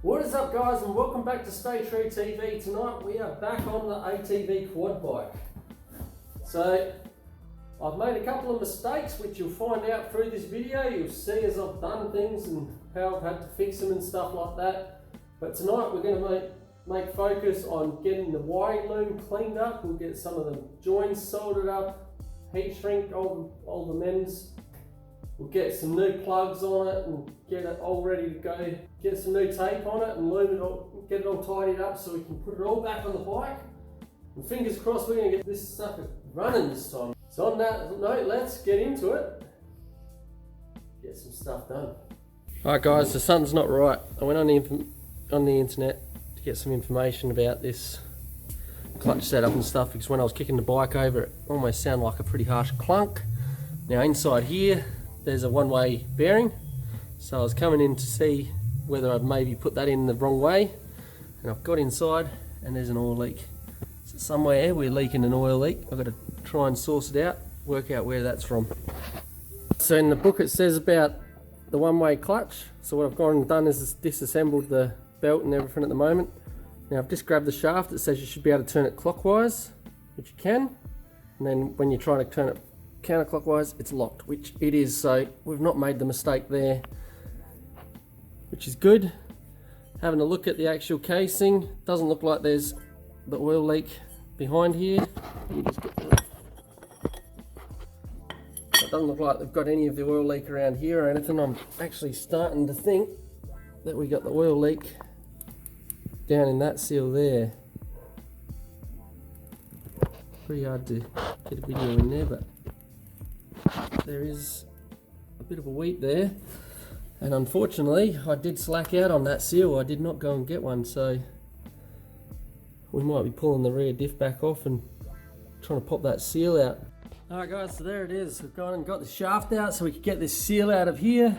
What is up, guys, and welcome back to Stay True TV. Tonight we are back on the ATV quad bike. So I've made a couple of mistakes which you'll find out through this video. You'll see as I've done things and how I've had to fix them and stuff like that. But tonight we're going to make focus on getting the Y loom cleaned up. We'll get some of the joints soldered up, heat shrink all the men's. We'll get some new plugs on it and get it all ready to go. Get some new tape on it and loom it all, get it all tidied up so we can put it all back on the bike. And fingers crossed we're going to get this sucker running this time. So on that note, let's get into it. Get some stuff done. Alright guys, the sun's not right. I went on the internet to get some information about this clutch setup and stuff, because when I was kicking the bike over it almost sounded like a pretty harsh clunk. Now inside here there's a one-way bearing, so I was coming in to see whether I'd maybe put that in the wrong way, and I've got inside and there's an oil leak. So somewhere we're leaking an oil leak. I've got to try and source it out, work out where that's from. So in the book it says about the one-way clutch, so what I've gone and done is disassembled the belt and everything at the moment. Now I've just grabbed the shaft. It says you should be able to turn it clockwise, which you can, and then when you try to turn it counterclockwise it's locked, which it is, so we've not made the mistake there, which is good. Having a look at the actual casing, doesn't look like there's the oil leak behind here. You just get the... It doesn't look like they've got any of the oil leak around here or anything. I'm actually starting to think that we got the oil leak down in that seal there. Pretty hard to get a video in there, but there is a bit of a weep there, and unfortunately I did slack out on that seal. I did not go and get one, so we might be pulling the rear diff back off and trying to pop that seal out. Alright guys, so there it is. We've gone and got the shaft out so we could get this seal out of here.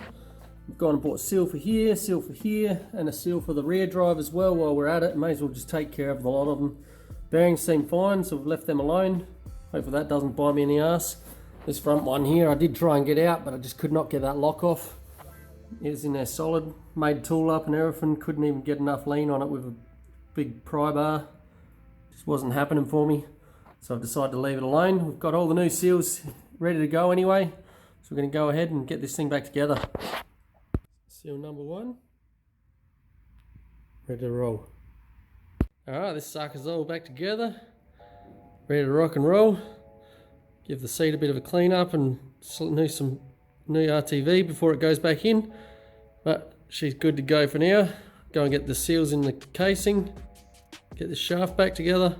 We've gone and bought seal for here, and a seal for the rear drive as well. While we're at it, may as well just take care of the lot of them. Bearings seem fine, so we've left them alone. Hopefully that doesn't bite me in the ass. This front one here I did try and get out, but I just could not get that lock off. It was in there solid, made tool up and everything, couldn't even get enough lean on it with a big pry bar. Just wasn't happening for me, so I've decided to leave it alone. We've got all the new seals ready to go anyway, so we're going to go ahead and get this thing back together. Seal number one, ready to roll. Alright, this sucker's all back together, ready to rock and roll. Give the seat a bit of a clean up and some new RTV before it goes back in. But she's good to go for now. Go and get the seals in the casing. Get the shaft back together.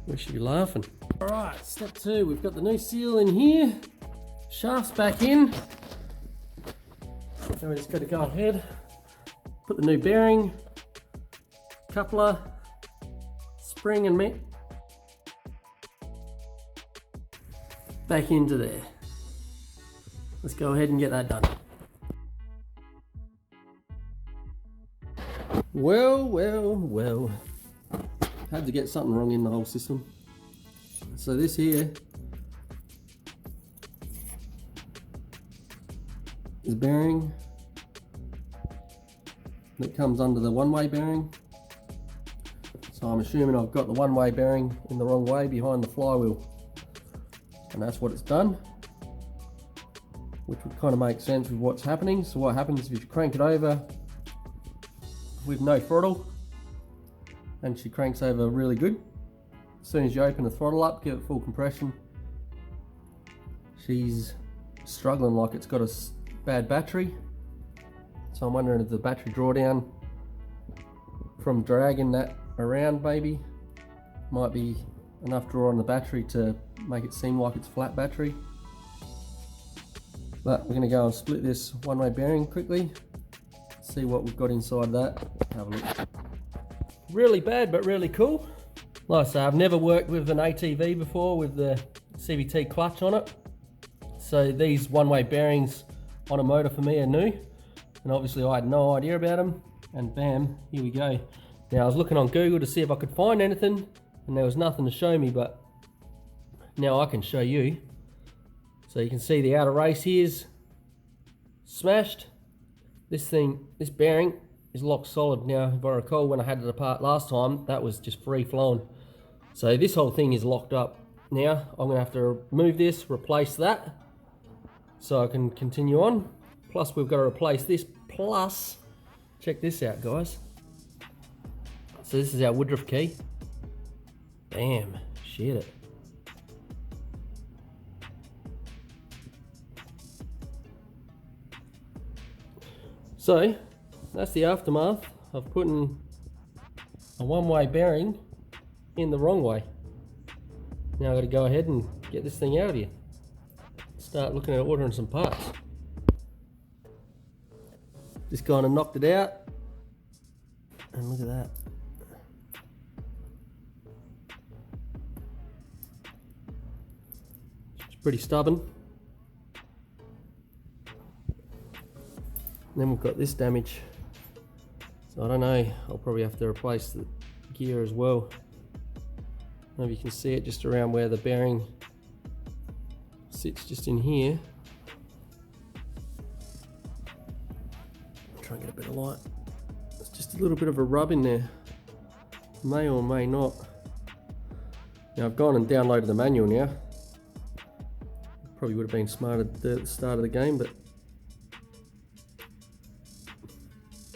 We should be laughing. Alright, step two. We've got the new seal in here. Shaft's back in. Now we just got to go ahead. Put the new bearing, coupler, spring and met back into there. Let's go ahead and get that done. Well. Had to get something wrong in the whole system. So this here is bearing that comes under the one-way bearing. So I'm assuming I've got the one-way bearing in the wrong way behind the flywheel. And that's what it's done, which would kind of make sense with what's happening. So what happens if you crank it over with no throttle, and she cranks over really good. As soon as you open the throttle up, give it full compression, she's struggling like it's got a bad battery. So I'm wondering if the battery drawdown from dragging that around maybe might be enough draw on the battery to make it seem like it's flat battery. But we're going to go and split this one-way bearing quickly, see what we've got inside that. Have a look. Really bad but really cool. Like I say, I've never worked with an ATV before with the CVT clutch on it, so these one-way bearings on a motor for me are new, and obviously I had no idea about them, and bam, here we go. Now I was looking on Google to see if I could find anything, and there was nothing to show me, but now I can show you. So you can see the outer race here is smashed. This bearing is locked solid now. If I recall, when I had it apart last time, that was just free flowing. So this whole thing is locked up. Now I'm gonna have to remove this, replace that, so I can continue on. Plus we've got to replace this, plus, check this out guys. So this is our Woodruff key. Bam, shit it. So that's the aftermath of putting a one-way bearing in the wrong way. Now I've got to go ahead and get this thing out of here. Start looking at ordering some parts. Just kind of knocked it out. And look at that. It's pretty stubborn. And then we've got this damage. So I don't know, I'll probably have to replace the gear as well. Maybe you can see it just around where the bearing sits, just in here. Try and get a bit of light. There's just a little bit of a rub in there. May or may not. Now I've gone and downloaded the manual now. Probably would have been smart at the start of the game, but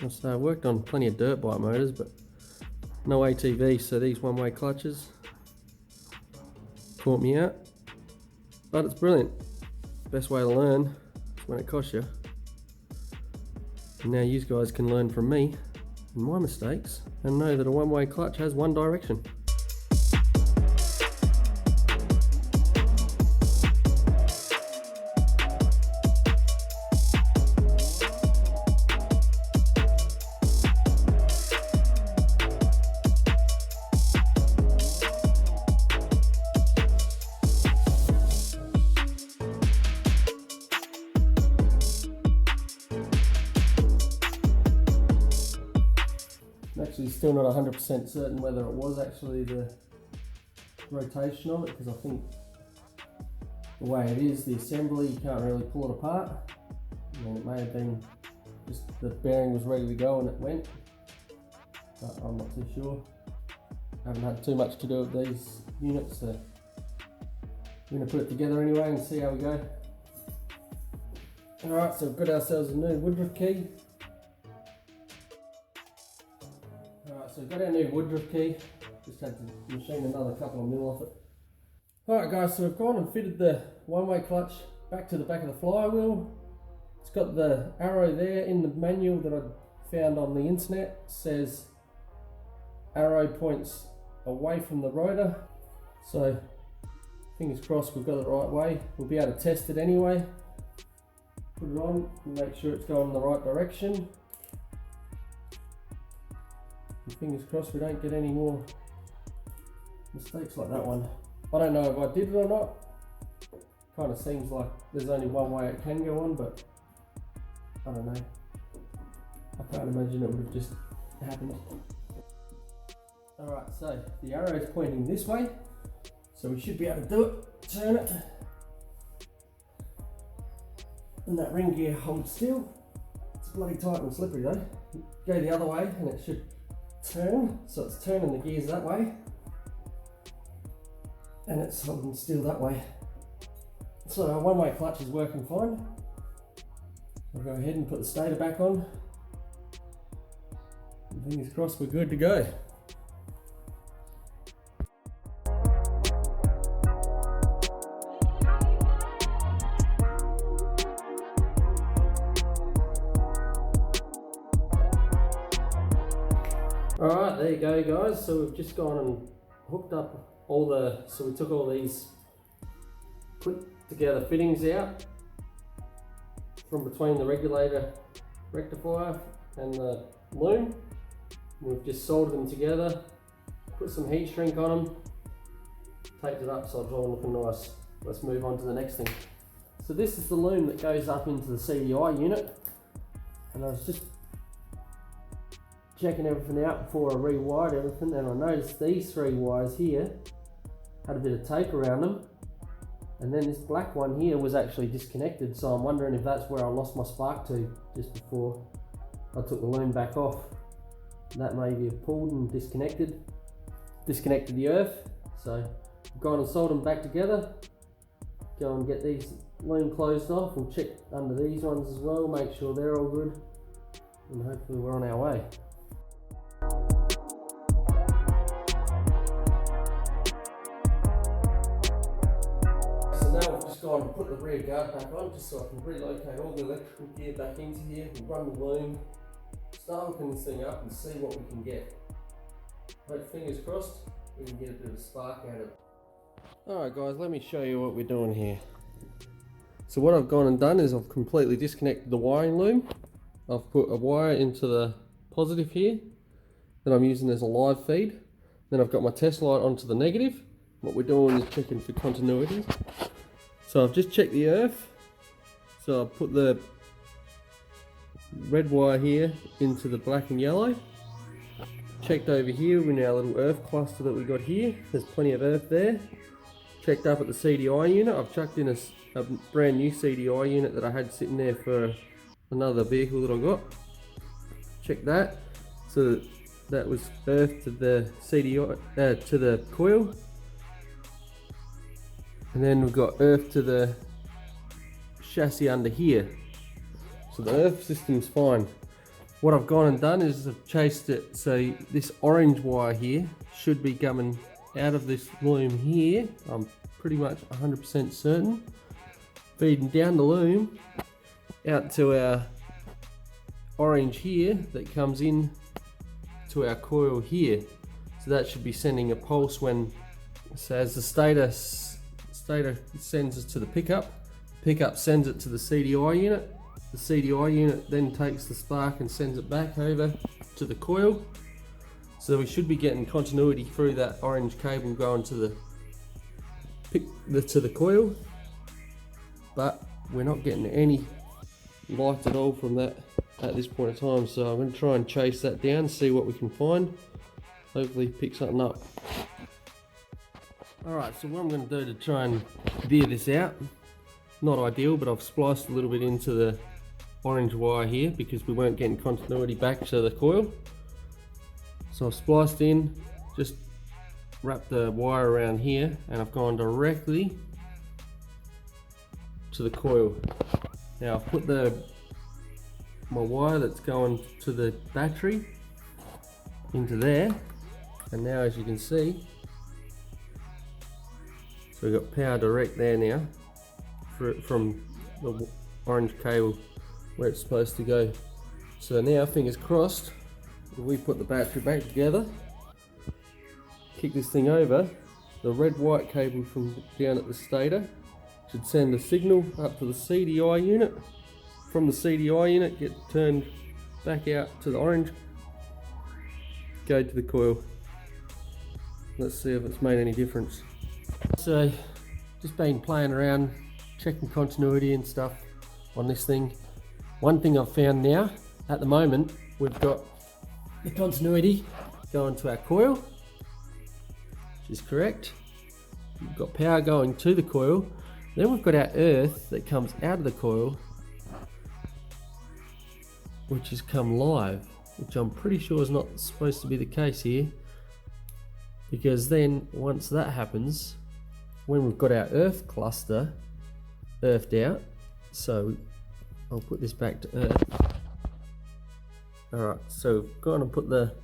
I've worked on plenty of dirt bike motors, but no ATV, so these one-way clutches caught me out. But it's brilliant. Best way to learn is when it costs you. And now you guys can learn from me and my mistakes and know that a one-way clutch has one direction. Actually still not 100% certain whether it was actually the rotation of it, because I think the way it is, the assembly, you can't really pull it apart. I mean, it may have been just the bearing was ready to go and it went, but I'm not too sure. I haven't had too much to do with these units, so I'm going to put it together anyway and see how we go. Alright, so we've got ourselves a new Woodruff key. So we've got our new Woodruff key, just had to machine another couple of mil off it. Alright guys, so we've gone and fitted the one-way clutch back to the back of the flywheel. It's got the arrow there in the manual that I found on the internet. It says arrow points away from the rotor. So fingers crossed we've got it the right way. We'll be able to test it anyway. Put it on and make sure it's going in the right direction. And fingers crossed we don't get any more mistakes like that one. I don't know if I did it or not. Kind of seems like there's only one way it can go on, but I don't know. I can't imagine it would have just happened. Alright, so the arrow is pointing this way, so we should be able to do it. Turn it. And that ring gear holds still. It's bloody tight and slippery though. Go the other way and it should turn, so it's turning the gears that way and it's holding still that way. So our one-way clutch is working fine. I'll go ahead and put the stator back on. And fingers crossed we're good to go. Alright, there you go guys, so we've just gone and hooked up so we took all these put together fittings out from between the regulator rectifier and the loom. We've just soldered them together, put some heat shrink on them, taped it up so it's all looking nice. Let's move on to the next thing. So this is the loom that goes up into the CDI unit, and I was just checking everything out before I rewired everything, and I noticed these 3 wires here had a bit of tape around them, and then this black one here was actually disconnected, so I'm wondering if that's where I lost my spark to just before I took the loom back off. That maybe have pulled and disconnected the earth. So I've gone and soldered them back together. Go and get these loom closed off. We'll check under these ones as well, make sure they're all good, and hopefully we're on our way. So now I've just gone and put the rear guard back on, just so I can relocate all the electrical gear back into here. We'll run the loom, start hooking this thing up and see what we can get. Hope, fingers crossed, we can get a bit of a spark out of it. Alright guys, let me show you what we're doing here. So what I've gone and done is I've completely disconnected the wiring loom. I've put a wire into the positive here that I'm using as a live feed. Then I've got my test light onto the negative. What we're doing is checking for continuity. So I've just checked the earth. So I've put the red wire here into the black and yellow. Checked over here in our little earth cluster that we got here. There's plenty of earth there. Checked up at the CDI unit. I've chucked in a brand new CDI unit that I had sitting there for another vehicle that I got. Check that. So that was earth to the CDI, to the coil. And then we've got earth to the chassis under here. So the earth system's fine. What I've gone and done is I've chased it, so this orange wire here should be coming out of this loom here. I'm pretty much 100% certain. Feeding down the loom out to our orange here that comes in to our coil here. So that should be sending a pulse when, so as the stator sends it to the pickup sends it to the CDI unit. The CDI unit then takes the spark and sends it back over to the coil. So we should be getting continuity through that orange cable going to the coil, but we're not getting any light at all from that at this point in time. So I'm going to try and chase that down, see what we can find, hopefully pick something up. Alright, so what I'm going to do to try and veer this out, not ideal, but I've spliced a little bit into the orange wire here because we weren't getting continuity back to the coil. So I've spliced in, just wrapped the wire around here, and I've gone directly to the coil. Now I've put my wire that's going to the battery into there, and now as you can see, so we've got power direct there now from the orange cable where it's supposed to go. So now, fingers crossed, we put the battery back together, kick this thing over, the red white cable from down at the stator should send a signal up to the CDI unit. From the CDI unit, get turned back out to the orange, go to the coil. Let's see if it's made any difference. So just been playing around, checking continuity and stuff on this thing. One thing I've found now, at the moment, we've got the continuity going to our coil, which is correct. We've got power going to the coil. Then we've got our earth that comes out of the coil, which has come live, which I'm pretty sure is not supposed to be the case here, because then once that happens, when we've got our earth cluster earthed out, so I'll put this back to earth. Alright, so we've gone and put the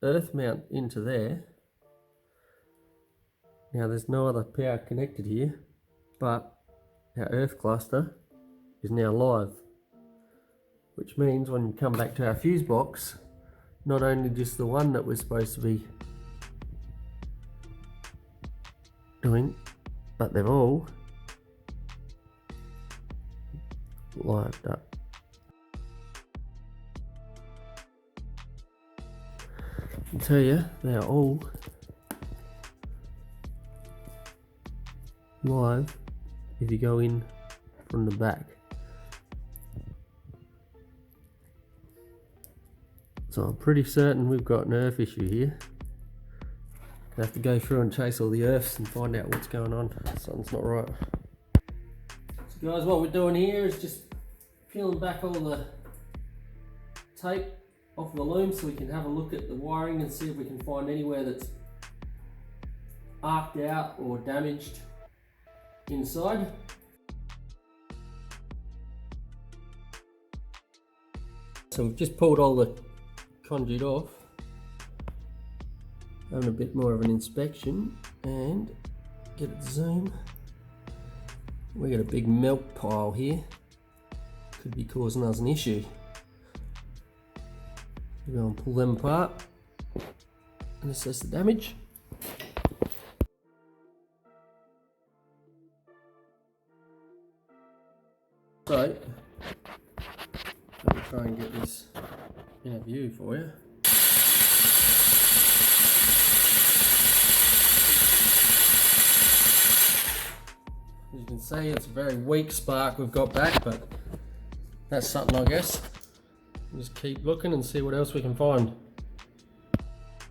earth mount into there. Now there's no other power connected here, but our earth cluster is now live, which means when we come back to our fuse box, not only just the one that we're supposed to be doing, but they're all lived up. I can tell you, they are all live if you go in from the back. So I'm pretty certain we've got an earth issue here. Gonna have to go through and chase all the earths and find out what's going on. Something's not right. So guys, what we're doing here is just peeling back all the tape off the loom so we can have a look at the wiring and see if we can find anywhere that's arced out or damaged inside. So we've just pulled all the conduit off, having a bit more of an inspection, and get it to zoom. We got a big melt pile here, could be causing us an issue. We're going to pull them apart and assess the damage. So, let me try and get this in a view for you. As you can see, it's a very weak spark we've got back, but that's something, I guess. We'll just keep looking and see what else we can find.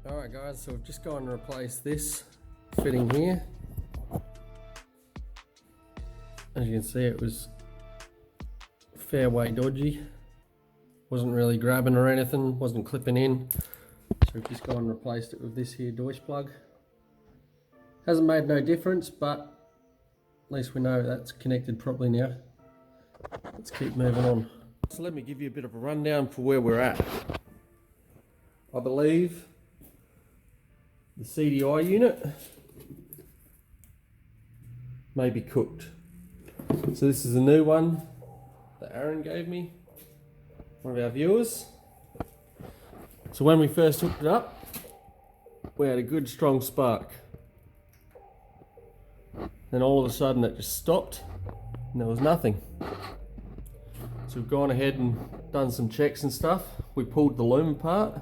Alright guys, so we've just gone and replaced this fitting here. As you can see, it was a fair way dodgy. Wasn't really grabbing or anything, wasn't clipping in. So we've just gone and replaced it with this here Deutsch plug. Hasn't made no difference, but at least we know that's connected properly now. Let's keep moving on. So let me give you a bit of a rundown for where we're at. I believe the CDI unit may be cooked. So this is a new one that Aaron gave me, one of our viewers. So when we first hooked it up, we had a good strong spark. Then all of a sudden it just stopped and there was nothing. So we've gone ahead and done some checks and stuff. We pulled the loom apart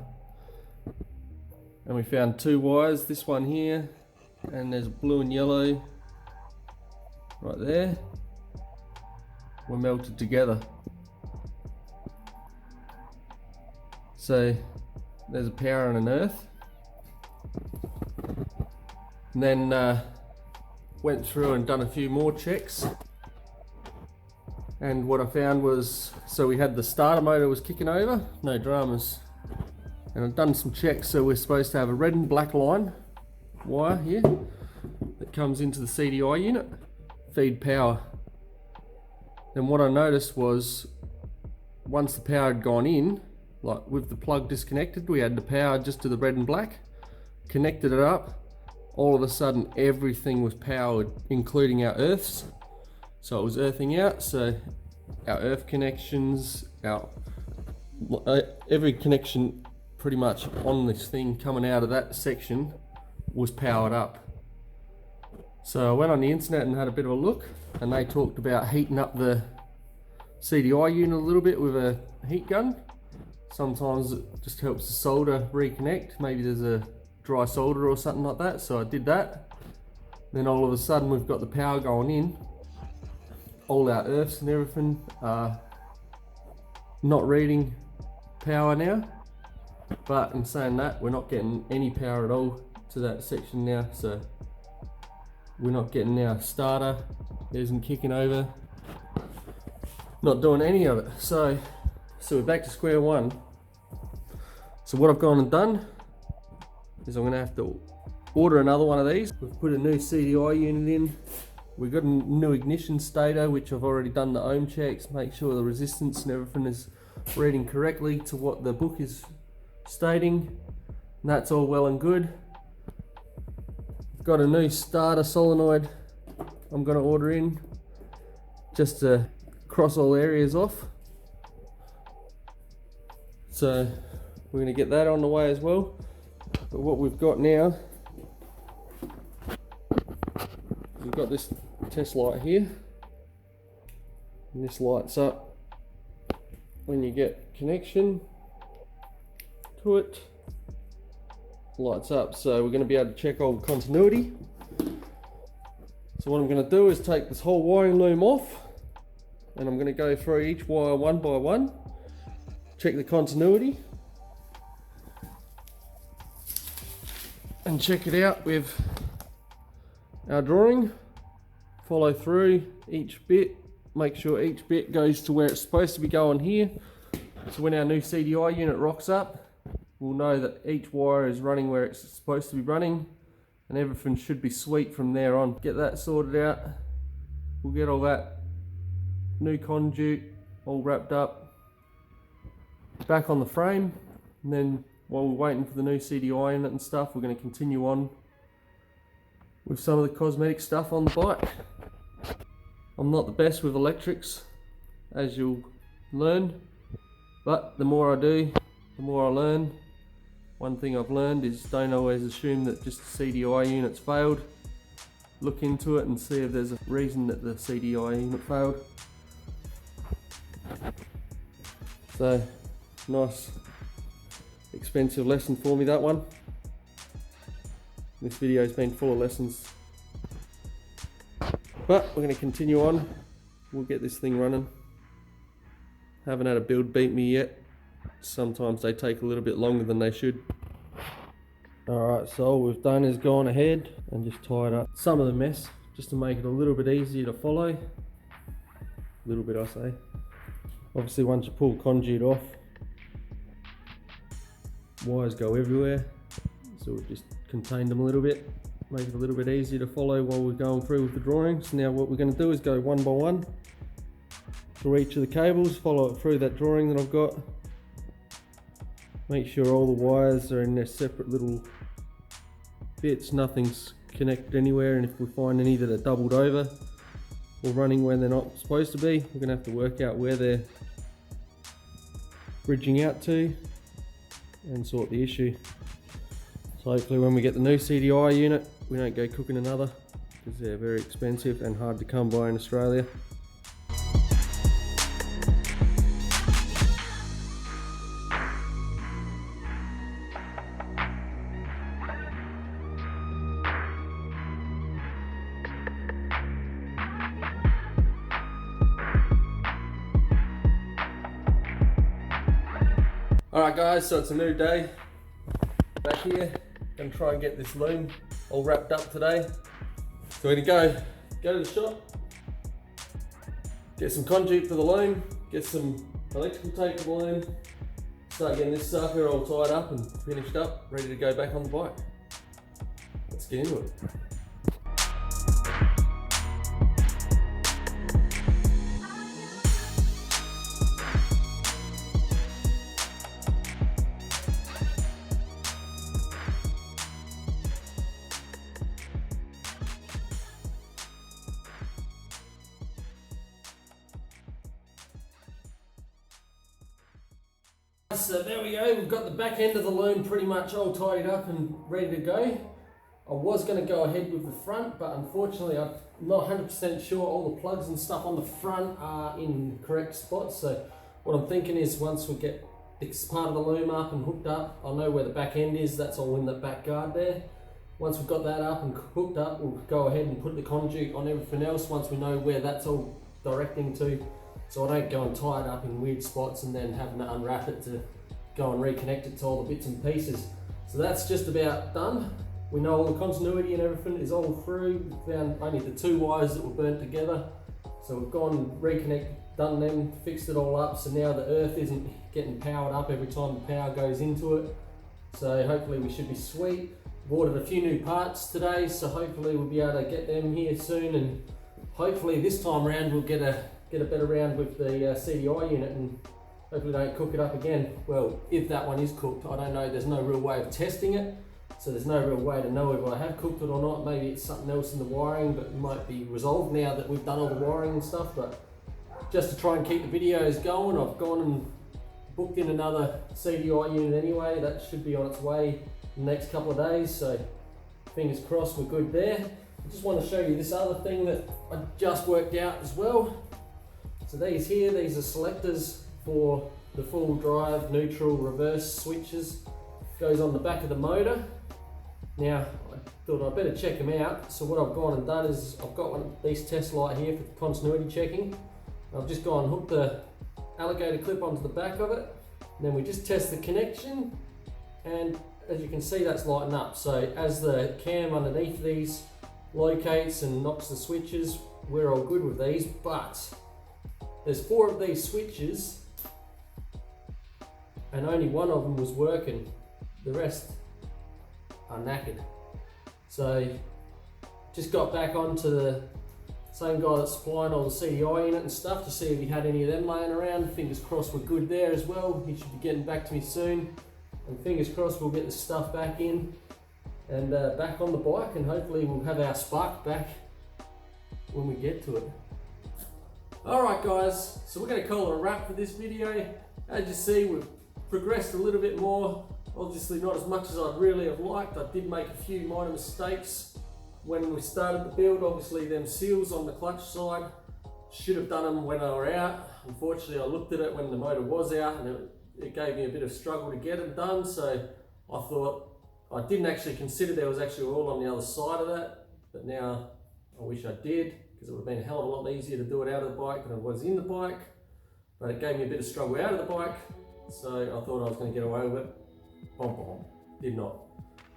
and we found two wires, this one here, and there's blue and yellow right there. Were melted together. So there's a power and an earth. And then went through and done a few more checks. And what I found was, so we had the starter motor was kicking over, no dramas. And I've done some checks, so we're supposed to have a red and black line wire here that comes into the CDI unit, feed power. Then what I noticed was, once the power had gone in, like with the plug disconnected, we had the power just to the red and black, connected it up, all of a sudden everything was powered, including our earths. So it was earthing out, so our earth connections, every connection pretty much on this thing coming out of that section was powered up. So I went on the internet and had a bit of a look, and they talked about heating up the CDI unit a little bit with a heat gun. Sometimes it just helps the solder reconnect. Maybe there's a dry solder or something like that, so I did that. Then all of a sudden we've got the power going in. All our earths and everything are not reading power now, but in saying that, we're not getting any power at all to that section now, so we're not getting our starter, it isn't kicking over, not doing any of it. So we're back to square one. So what I've gone and done is I'm going to have to order another one of these. We've put a new CDI unit in. We've got a new ignition stator, which I've already done the ohm checks, make sure the resistance and everything is reading correctly to what the book is stating. And that's all well and good. Got a new starter solenoid I'm going to order in, just to cross all areas off. So we're going to get that on the way as well. But what we've got now, we've got this test light here, and this lights up when you get connection to it. Lights up, so we're going to be able to check all the continuity. So what I'm going to do is take this whole wiring loom off, and I'm going to go through each wire one by one, check the continuity, and check it out with our drawing. Follow through each bit, make sure each bit goes to where it's supposed to be going here. So when our new CDI unit rocks up, we'll know that each wire is running where it's supposed to be running, and everything should be sweet from there on. Get that sorted out. We'll get all that new conduit all wrapped up back on the frame, and then while we're waiting for the new CDI unit and stuff, we're going to continue on with some of the cosmetic stuff on the bike. I'm not the best with electrics, as you'll learn, but the more I do, the more I learn. One thing I've learned is don't always assume that just the CDI unit's failed. Look into it and see if there's a reason that the CDI unit failed. So, nice expensive lesson for me, that one. This video's been full of lessons. But we're going to continue on. We'll get this thing running. Haven't had a build beat me yet. Sometimes they take a little bit longer than they should. Alright, so all we've done is gone ahead and just tied up some of the mess, just to make it a little bit easier to follow. A little bit, I say. Obviously once you pull conduit off, wires go everywhere, so we've just contained them a little bit, make it a little bit easier to follow while we're going through with the drawings. Now what we're going to do is go one by one through each of the cables, follow it through that drawing that I've got. Make sure all the wires are in their separate little bits, nothing's connected anywhere, and if we find any that are doubled over or running when they're not supposed to be, we're going to have to work out where they're bridging out to and sort the issue. So hopefully when we get the new CDI unit, we don't go cooking another, because they're very expensive and hard to come by in Australia. Alright guys, so it's a new day back here. Gonna try and get this loom all wrapped up today. So we're gonna go to the shop, get some conduit for the loom, get some electrical tape for the loom, start getting this sucker all tied up and finished up, ready to go back on the bike. Let's get into it. So there we go, we've got the back end of the loom pretty much all tidied up and ready to go. I was going to go ahead with the front, but unfortunately I'm not 100% sure all the plugs and stuff on the front are in correct spots. So what I'm thinking is once we get this part of the loom up and hooked up, I'll know where the back end is, that's all in the back guard there. Once we've got that up and hooked up, we'll go ahead and put the conduit on everything else once we know where that's all directing to. So I don't go and tie it up in weird spots and then having to unwrap it to go and reconnect it to all the bits and pieces. So that's just about done. We know all the continuity and everything is all through. We found only the two wires that were burnt together. So we've gone and reconnected, done them, fixed it all up. So now the earth isn't getting powered up every time the power goes into it. So hopefully we should be sweet. We've ordered a few new parts today, so hopefully we'll be able to get them here soon, and hopefully this time around we'll get a better round with the CDI unit and hopefully don't cook it up again. Well, if that one is cooked, I don't know, there's no real way of testing it, so there's no real way to know if I have cooked it or not. Maybe it's something else in the wiring, but it might be resolved now that we've done all the wiring and stuff. But just to try and keep the videos going, I've gone and booked in another CDI unit anyway. That should be on its way in the next couple of days, so fingers crossed we're good there. I just want to show you this other thing that I just worked out as well. So these are selectors for the full drive, neutral, reverse switches. Goes on the back of the motor. Now, I thought I'd better check them out. So what I've gone and done is I've got one of these test light here for continuity checking. I've just gone and hooked the alligator clip onto the back of it. And then we just test the connection. And as you can see, that's lighting up. So as the cam underneath these locates and knocks the switches, we're all good with these, but there's 4 of these switches and only one of them was working. The rest are knackered. So just got back onto the same guy that's supplying all the CDI in it and stuff to see if he had any of them laying around. Fingers crossed we're good there as well. He should be getting back to me soon. And fingers crossed we'll get the stuff back in and back on the bike, and hopefully we'll have our spark back when we get to it. Alright guys, so we're going to call it a wrap for this video. As you see, we've progressed a little bit more. Obviously not as much as I'd really have liked. I did make a few minor mistakes when we started the build. Obviously them seals on the clutch side, should have done them when they were out. Unfortunately I looked at it when the motor was out and it gave me a bit of struggle to get them done, so I thought, I didn't actually consider there was actually oil on the other side of that, but now I wish I did, because it would have been a hell of a lot easier to do it out of the bike than it was in the bike. But it gave me a bit of struggle out of the bike, so I thought I was going to get away with it. Bom bom, did not.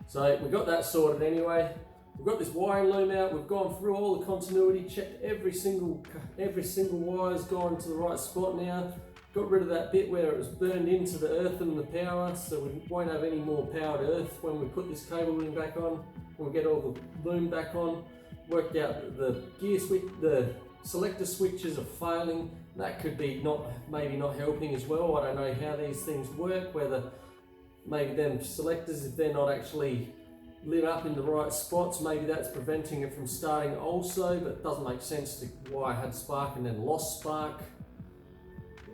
So we got that sorted anyway. We've got this wiring loom out. We've gone through all the continuity, checked every single wire's gone to the right spot now. Got rid of that bit where it was burned into the earth and the power, so we won't have any more powered earth when we put this cable loom back on. We'll get all the loom back on. Worked out the gear switch, the selector switches are failing. That could be maybe not helping as well. I don't know how these things work, whether maybe them selectors, if they're not actually lit up in the right spots, maybe that's preventing it from starting also, but it doesn't make sense to why I had spark and then lost spark.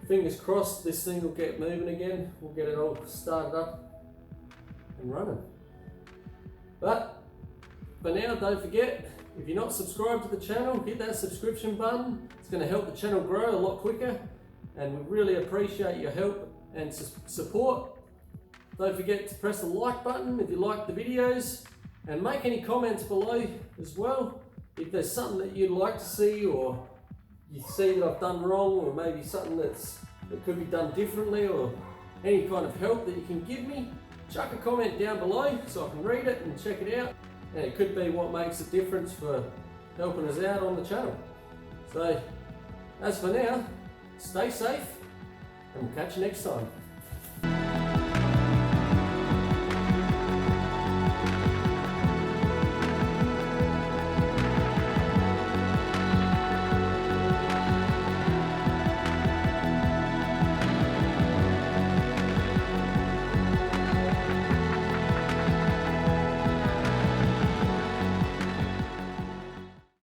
Fingers crossed this thing will get moving again. We'll get it all started up and running. But for now, don't forget, if you're not subscribed to the channel, hit that subscription button. It's going to help the channel grow a lot quicker, and we really appreciate your help and support. Don't forget to press the like button if you like the videos, and make any comments below as well. If there's something that you'd like to see, or you see that I've done wrong, or maybe something that could be done differently, or any kind of help that you can give me, chuck a comment down below so I can read it and check it out. And it could be what makes a difference for helping us out on the channel. So, as for now, stay safe, and we'll catch you next time.